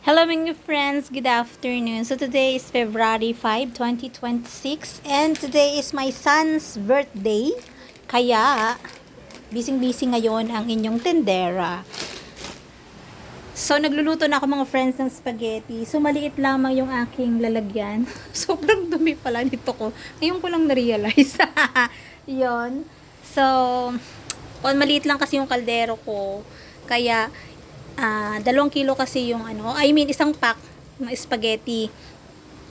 Hello mga friends, good afternoon. So today is February 5, 2026 and today is my son's birthday. Kaya, busy ngayon ang inyong tendera. So nagluluto na ako mga friends ng spaghetti. So maliit lamang yung aking lalagyan. Sobrang dumi pala nito ko. Ngayon ko lang na-realize. Yon. So, maliit lang kasi yung kaldero ko. Kaya, 2 kilo kasi yung isang pack ng spaghetti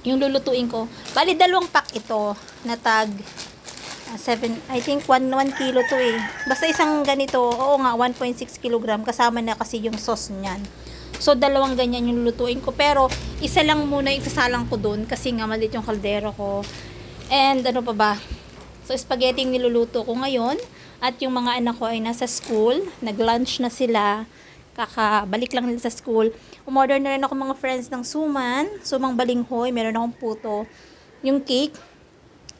yung lulutuin ko. Bali 2 pack ito na tag 7, I think 1 kilo to eh. Basta isang ganito, oo nga 1.6 kilogram kasama na kasi yung sauce niyan. So 2 ganyan yung lulutuin ko, pero isa lang muna isasalang ko doon kasi nga maliit yung kaldero ko. And ano pa ba? So spaghetti yung niluluto ko ngayon at yung mga anak ko ay nasa school, nag-lunch na sila. Kakabalik lang nila sa school. Umorder na rin ako mga friends ng sumang balinghoy, meron akong puto, yung cake.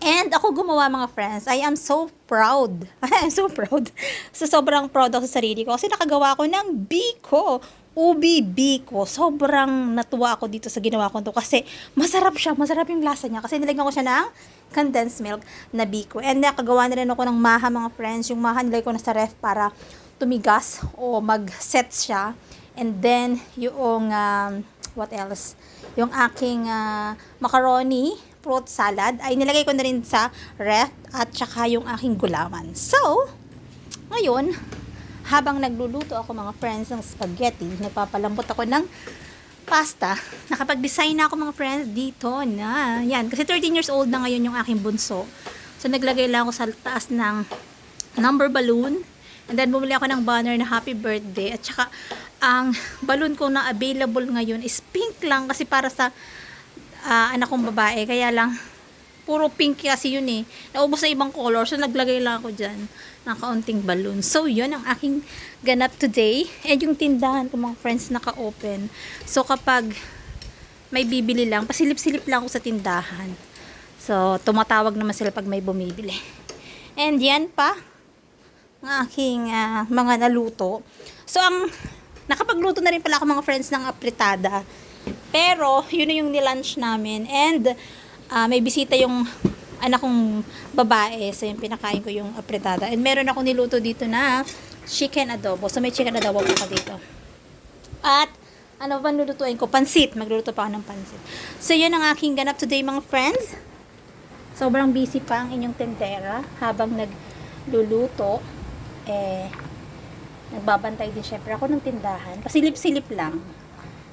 And ako gumawa mga friends. I am so proud. I am so proud. So sobrang proud ako sa sarili ko kasi nakagawa ko ng biko. Ubi biko. Sobrang natuwa ako dito sa ginawa ko to kasi masarap siya. Masarap yung lasa niya kasi nilagyan ko siya ng condensed milk na biko. And nakagawa na rin ako ng maha mga friends. Yung maha nilagay ko na sa ref para tumigas o mag-set siya. And then, yung, what else? Yung aking macaroni, fruit salad, ay nilagay ko na rin sa ref at saka yung aking gulaman. So, ngayon, habang nagluluto ako mga friends ng spaghetti, nagpapalambot ako ng pasta. Nakapag-design na ako mga friends dito na. Yan, kasi 13 years old na ngayon yung aking bunso. So, naglagay lang ako sa taas ng number balloon. And then, bumili ako ng banner na happy birthday. At saka, ang balloon ko na available ngayon is pink lang kasi para sa anak kong babae. Kaya lang, puro pink kasi yun eh. Naubos na ibang color. So, naglagay lang ako dyan ng kaunting balloon. So, yun ang aking ganap today. And yung tindahan ko mga friends naka-open. So, kapag may bibili lang, pasilip-silip lang ako sa tindahan. So, tumatawag naman sila pag may bumibili. And yan pa ng aking mga naluto. So, nakapagluto na rin pala ako mga friends ng apritada. Pero, yun na yung nilunch namin. And, may bisita yung anak kong babae. So, yung pinakain ko yung apritada. And meron ako niluto dito na chicken adobo. So, may chicken adobo pa dito. At, ano ba nulutuin ko? Pansit. Magluluto pa ako ng pansit. So, yun ang aking ganap today mga friends. Sobrang busy pa ang inyong tendera habang nagluluto. Nagbabantay din syempre ako ng tindahan. Pasilip-silip lang.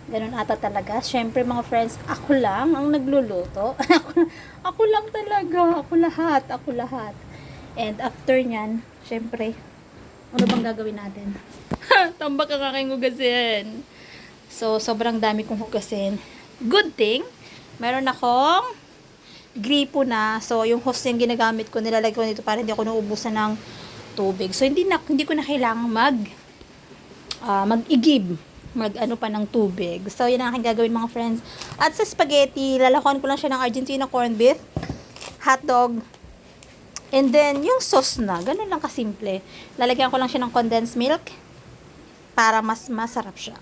Ganun ata talaga. Syempre mga friends, ako lang ang nagluluto. ako lang talaga. Ako lahat. And after nyan, syempre, ano bang gagawin natin? Tambak ang aking hugasin. So, sobrang dami kong hugasin. Good thing, meron akong gripo na. So, yung hose yung ginagamit ko, nilalagay ko nito para hindi ako nauubusan ng tubig. So, hindi ko na kailangang mag-igib. Pa ng tubig. So, yun ang aking gagawin mga friends. At sa spaghetti, lalakuan ko lang siya ng Argentina corned beef, hotdog, and then, yung sauce na. Ganun lang kasimple. Lalagyan ko lang siya ng condensed milk para mas masarap siya.